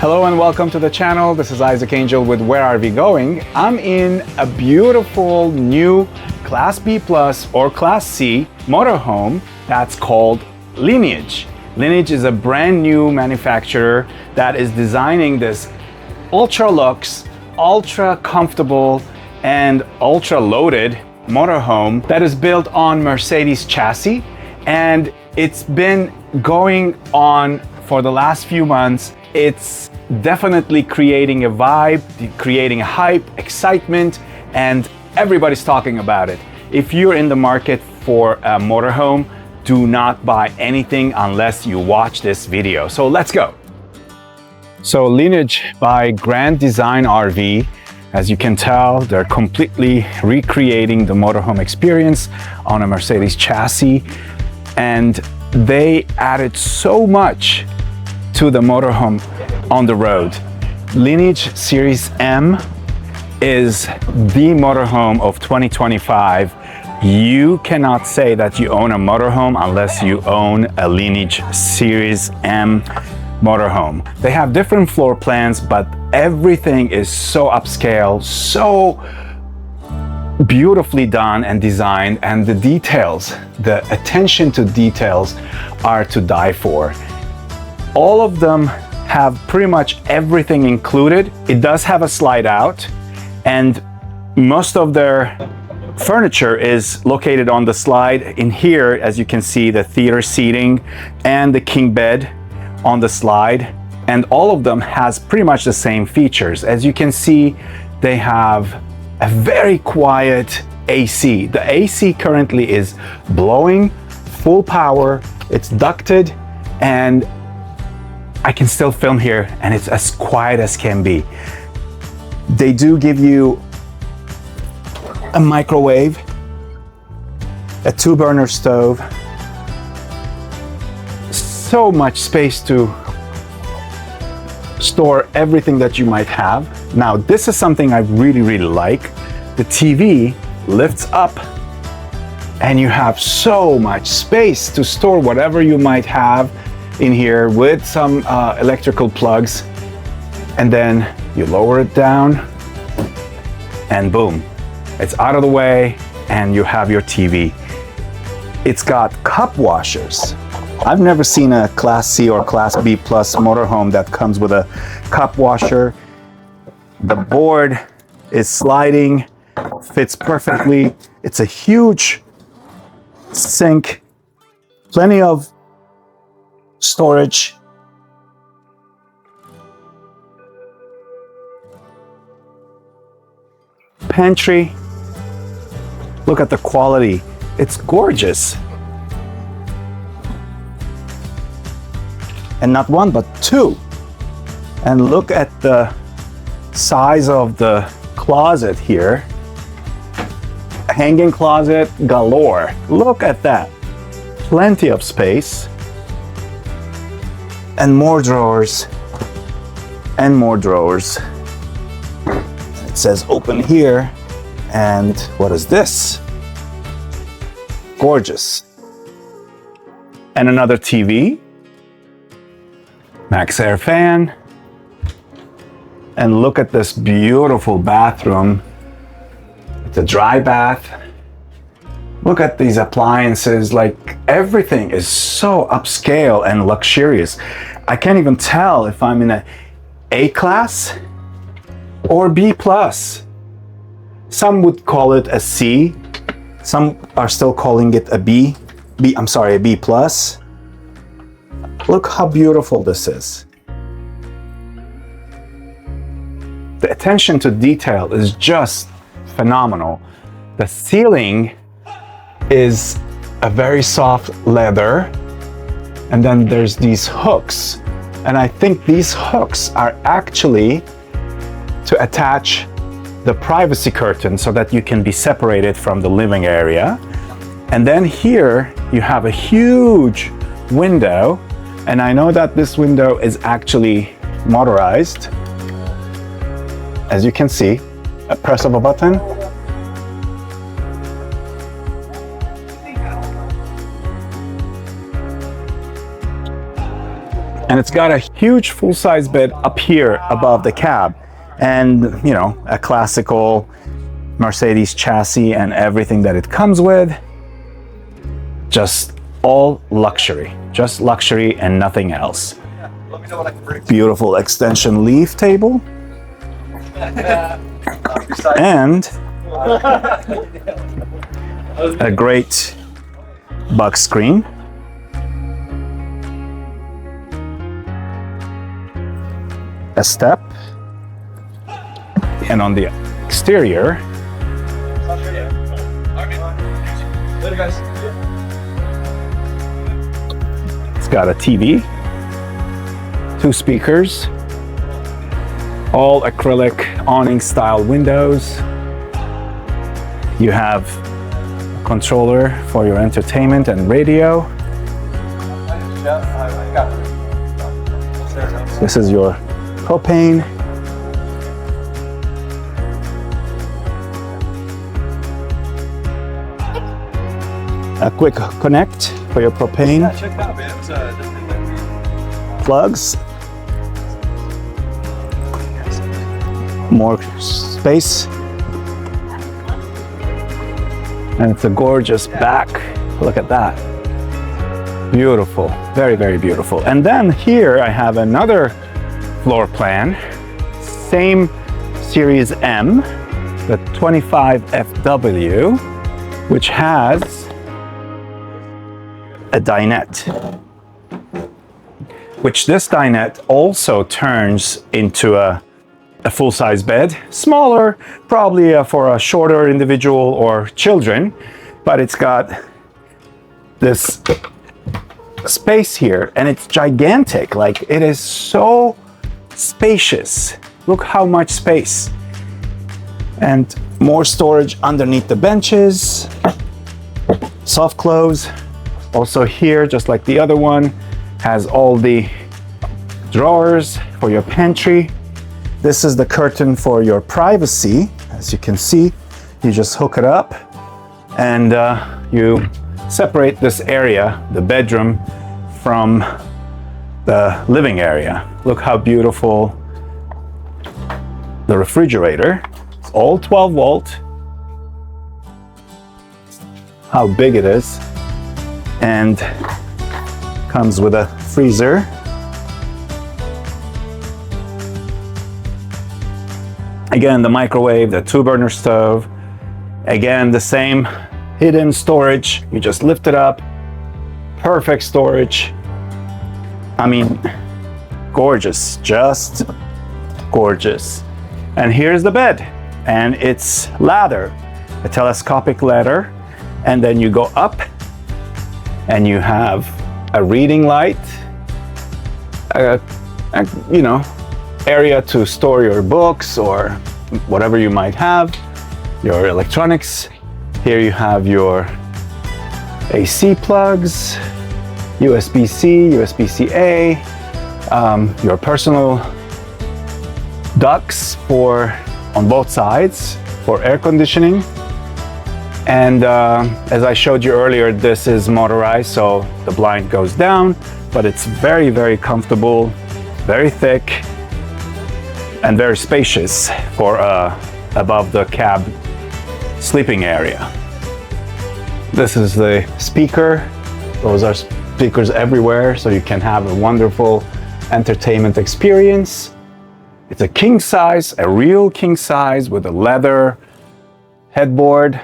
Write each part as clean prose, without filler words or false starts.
Hello and welcome to the channel. This is Isaac Angel with Where Are We Going? I'm in a beautiful new Class B Plus or Class C motorhome that's called Lineage. Lineage is a brand new manufacturer that is designing this ultra luxe, ultra comfortable, and ultra loaded motorhome that is built on Mercedes chassis, and it's been going on for the last few months. It's definitely creating a vibe, creating a hype, excitement, and everybody's talking about it. If you're in the market for a motorhome, do not buy anything unless you watch this video. So let's go. So Lineage by Grand Design RV, as you can tell, they're completely recreating the motorhome experience on a Mercedes chassis, and they added so much to the motorhome on the road. Lineage Series M is the motorhome of 2025. You cannot say that you own a motorhome unless you own a Lineage Series M motorhome. They have different floor plans, but everything is so upscale, so beautifully done and designed, and the details, the attention to details are to die for. All of them have pretty much everything included. It does have a slide out, and most of their furniture is located on the slide. In here, as you can see, the theater seating and the king bed on the slide, and all of them has pretty much the same features. As you can see, they have a very quiet AC. The AC currently is blowing full power, it's ducted, and I can still film here and it's as quiet as can be. They do give you a microwave, a 2-burner stove, so much space to store everything that you might have. Now, this is something I really like. The TV lifts up and you have so much space to store whatever you might have in here with some electrical plugs, and then you lower it down and boom, it's out of the way and you have your TV. It's got cup washers. I've never seen a Class C or Class B Plus motorhome that comes with a cup washer. The board is sliding, fits perfectly. It's a huge sink, plenty of storage. Pantry. Look at the quality. It's gorgeous. And not one, but two. And look at the size of the closet here. Hanging closet galore. Look at that. Plenty of space. And more drawers. And more drawers. It says open here. And what is this? Gorgeous. And another TV. Max Air fan. And look at this beautiful bathroom. It's a dry bath. Look at these appliances, like everything is so upscale and luxurious. I can't even tell if I'm in a A class or B plus. Some would call it a C. Some are still calling it a B. A B plus. Look how beautiful this is. The attention to detail is just phenomenal. The ceiling is a very soft leather, and then there's these hooks, and I think these hooks are actually to attach the privacy curtain so that you can be separated from the living area. And then here you have a huge window, and I know that this window is actually motorized. As you can see, a press of a button. And it's got a huge full-size bed up here above the cab. And, you know, a classical Mercedes chassis and everything that it comes with. Just all luxury. Just luxury and nothing else. Beautiful extension leaf table. And a great bug screen. A step. And on the exterior, it's got a TV, 2 speakers, all acrylic awning style windows. You have a controller for your entertainment and radio. This is your propane. A quick connect for your propane. Plugs. More space. And it's a gorgeous back. Look at that. Beautiful. Very, very beautiful. And then here I have another floor plan. Same Series M, the 25FW, which has a dinette, which this dinette also turns into a full-size bed, smaller, probably for a shorter individual or children, but it's got this space here and it's gigantic. Like, it is so spacious. Look how much space. And more storage underneath the benches, soft close. Also here, just like the other one, has all the drawers for your pantry. This is the curtain for your privacy. As you can see, you just hook it up and you separate this area, the bedroom, from the living area. Look how beautiful the refrigerator. It's all 12 volt. How big it is. And comes with a freezer. Again, the microwave, the 2-burner stove. Again, the same hidden storage. You just lift it up. Perfect storage. I mean, gorgeous, just gorgeous. And here's the bed, and it's ladder, a telescopic ladder. And then you go up and you have a reading light, you know, area to store your books or whatever you might have, your electronics. Here you have your AC plugs, USB-C, USB-C-A, your personal ducts on both sides for air conditioning. And as I showed you earlier, this is motorized, so the blind goes down, but it's very, very comfortable, very thick, and very spacious for above the cab sleeping area. This is the speaker. Those are speakers everywhere, so you can have a wonderful entertainment experience. It's a king size, a real king size with a leather headboard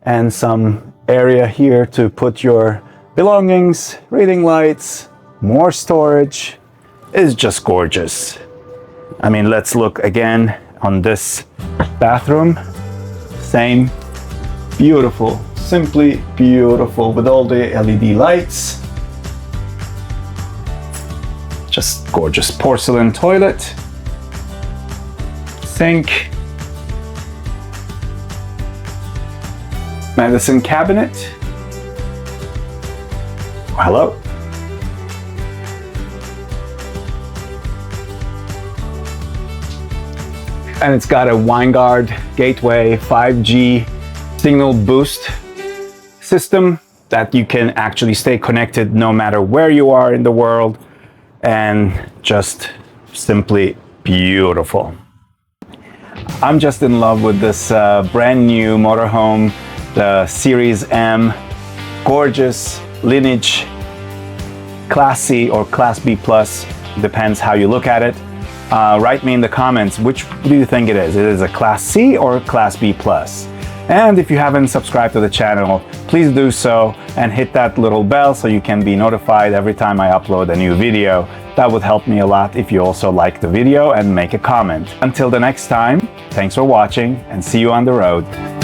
and some area here to put your belongings, reading lights, more storage. It's just gorgeous. I mean, let's look again on this bathroom. Same, beautiful, simply beautiful with all the LED lights. Just gorgeous porcelain toilet, sink, medicine cabinet. Hello. And it's got a WineGuard gateway 5G signal boost system that you can actually stay connected no matter where you are in the world. and just simply beautiful. I'm just in love with this brand new motorhome, the Series M, gorgeous Lineage, Class C or Class B plus, depends how you look at it. Write me in the comments, which do you think it is? It is a Class C or a Class B plus? And if you haven't subscribed to the channel, please do so and hit that little bell so you can be notified every time I upload a new video. That would help me a lot if you also like the video and make a comment. Until the next time, thanks for watching and see you on the road.